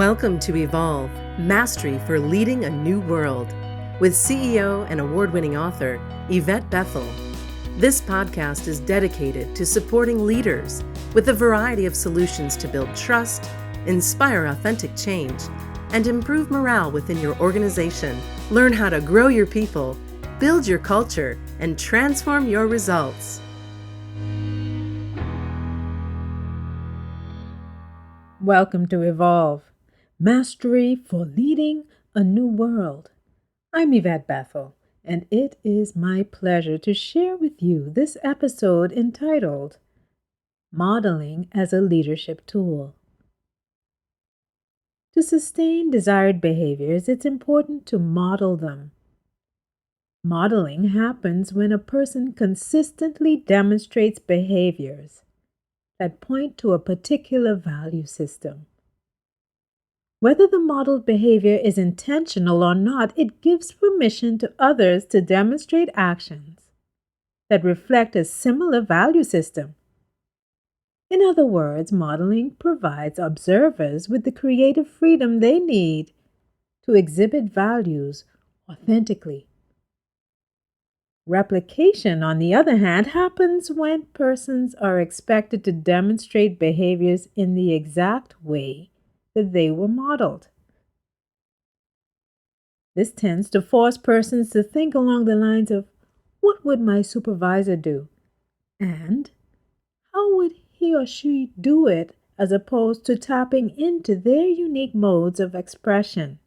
Welcome to Evolve, Mastery for Leading a New World, with CEO and award-winning author Yvette Bethel. This podcast is dedicated to supporting leaders with a variety of solutions to build trust, inspire authentic change, and improve morale within your organization. Learn how to grow your people, build your culture, and transform your results. Welcome to Evolve, Mastery for Leading a New World. I'm Yvette Bethel, and it is my pleasure to share with you this episode entitled Modeling as a Leadership Tool. To sustain desired behaviors, it's important to model them. Modeling happens when a person consistently demonstrates behaviors that point to a particular value system. Whether the modeled behavior is intentional or not, it gives permission to others to demonstrate actions that reflect a similar value system. In other words, modeling provides observers with the creative freedom they need to exhibit values authentically. Replication, on the other hand, happens when persons are expected to demonstrate behaviors in the exact way that they were modeled. This tends to force persons to think along the lines of, what would my supervisor do? And how would he or she do it, as opposed to tapping into their unique modes of expression.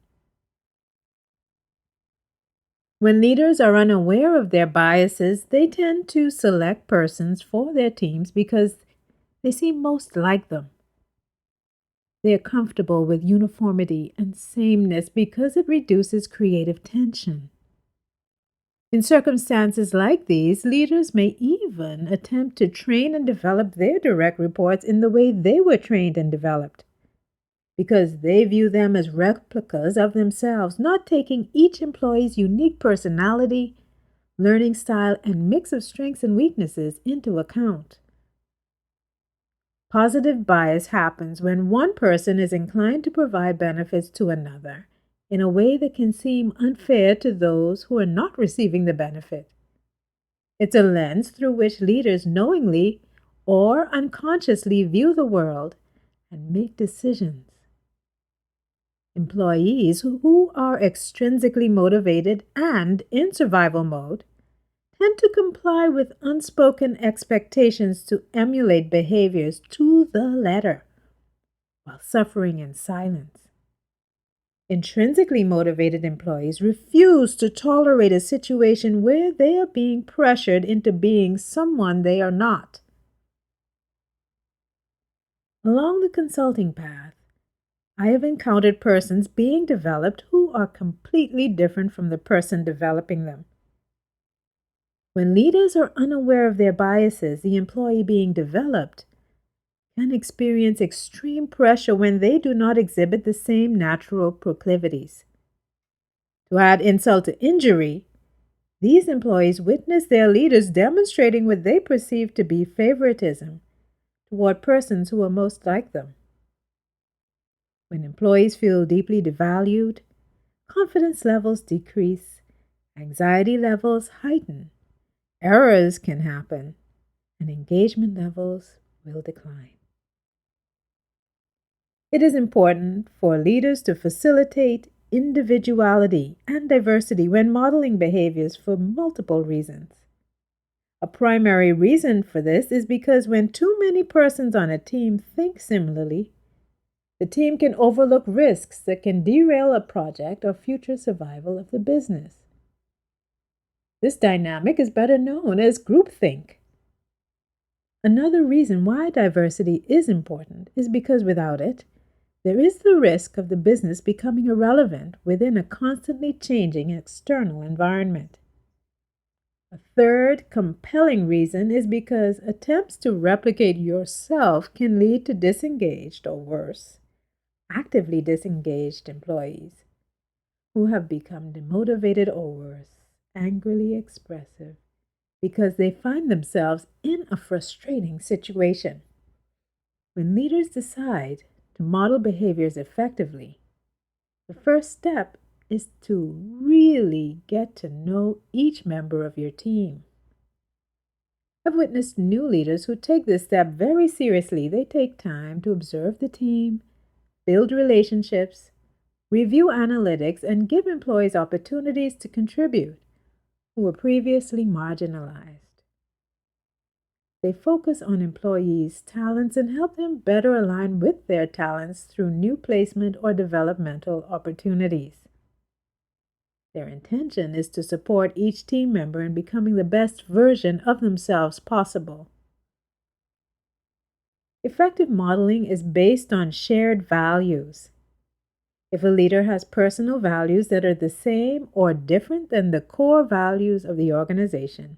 When leaders are unaware of their biases, they tend to select persons for their teams because they seem most like them. They are comfortable with uniformity and sameness because it reduces creative tension. In circumstances like these, leaders may even attempt to train and develop their direct reports in the way they were trained and developed, because they view them as replicas of themselves, not taking each employee's unique personality, learning style, and mix of strengths and weaknesses into account. Positive bias happens when one person is inclined to provide benefits to another in a way that can seem unfair to those who are not receiving the benefit. It's a lens through which leaders knowingly or unconsciously view the world and make decisions. Employees who are extrinsically motivated and in survival mode tend to comply with unspoken expectations to emulate behaviors to the letter, while suffering in silence. Intrinsically motivated employees refuse to tolerate a situation where they are being pressured into being someone they are not. Along the consulting path, I have encountered persons being developed who are completely different from the person developing them. When leaders are unaware of their biases, the employee being developed can experience extreme pressure when they do not exhibit the same natural proclivities. To add insult to injury, these employees witness their leaders demonstrating what they perceive to be favoritism toward persons who are most like them. When employees feel deeply devalued, confidence levels decrease, anxiety levels heighten, errors can happen, and engagement levels will decline. It is important for leaders to facilitate individuality and diversity when modeling behaviors for multiple reasons. A primary reason for this is because when too many persons on a team think similarly, the team can overlook risks that can derail a project or future survival of the business. This dynamic is better known as groupthink. Another reason why diversity is important is because without it, there is the risk of the business becoming irrelevant within a constantly changing external environment. A third compelling reason is because attempts to replicate yourself can lead to disengaged or worse, actively disengaged employees who have become demotivated or worse, angrily expressive, because they find themselves in a frustrating situation. When leaders decide To model behaviors effectively, the first step is to really get to know each member of your team. I've witnessed new leaders who take this step very seriously. They take time to observe the team, build relationships, review analytics, and give employees opportunities to contribute who were previously marginalized. They focus on employees' talents and help them better align with their talents through new placement or developmental opportunities. Their intention is to support each team member in becoming the best version of themselves possible. Effective modeling is based on shared values. If a leader has personal values that are the same or different than the core values of the organization,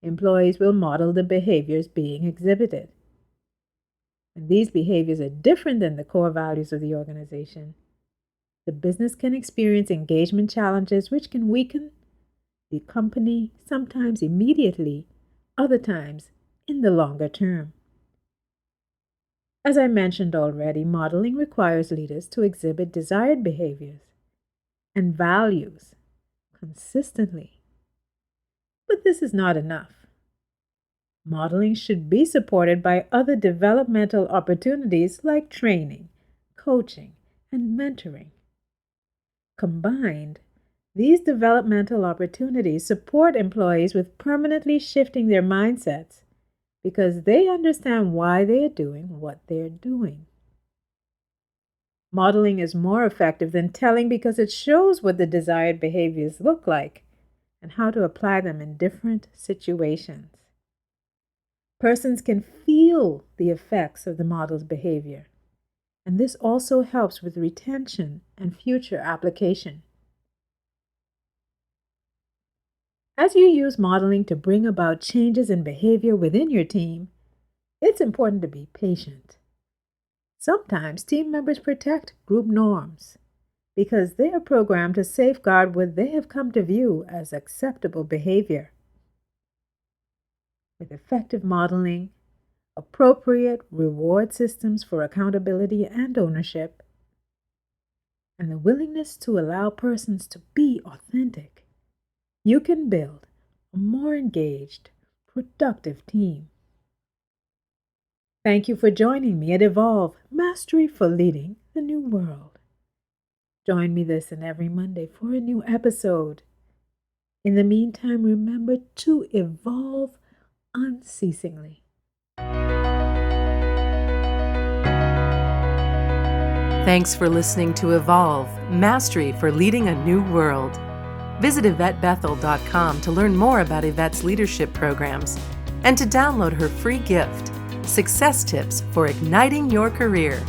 employees will model the behaviors being exhibited. When these behaviors are different than the core values of the organization, the business can experience engagement challenges which can weaken the company, sometimes immediately, other times in the longer term. As I mentioned already, modeling requires leaders to exhibit desired behaviors and values consistently. But this is not enough. Modeling should be supported by other developmental opportunities like training, coaching, and mentoring. Combined, these developmental opportunities support employees with permanently shifting their mindsets because they understand why they are doing what they're doing. Modeling is more effective than telling because it shows what the desired behaviors look like and how to apply them in different situations. Persons can feel the effects of the model's behavior, and this also helps with retention and future application. As you use modeling to bring about changes in behavior within your team, it's important to be patient. Sometimes team members protect group norms because they are programmed to safeguard what they have come to view as acceptable behavior. With effective modeling, appropriate reward systems for accountability and ownership, and the willingness to allow persons to be authentic, you can build a more engaged, productive team. Thank you for joining me at Evolve, Mastery for Leading the New World. Join me this and every Monday for a new episode. In the meantime, remember to evolve unceasingly. Thanks for listening to Evolve, Mastery for Leading a New World. Visit YvetteBethel.com to learn more about Yvette's leadership programs and to download her free gift, Success Tips for Igniting Your Career.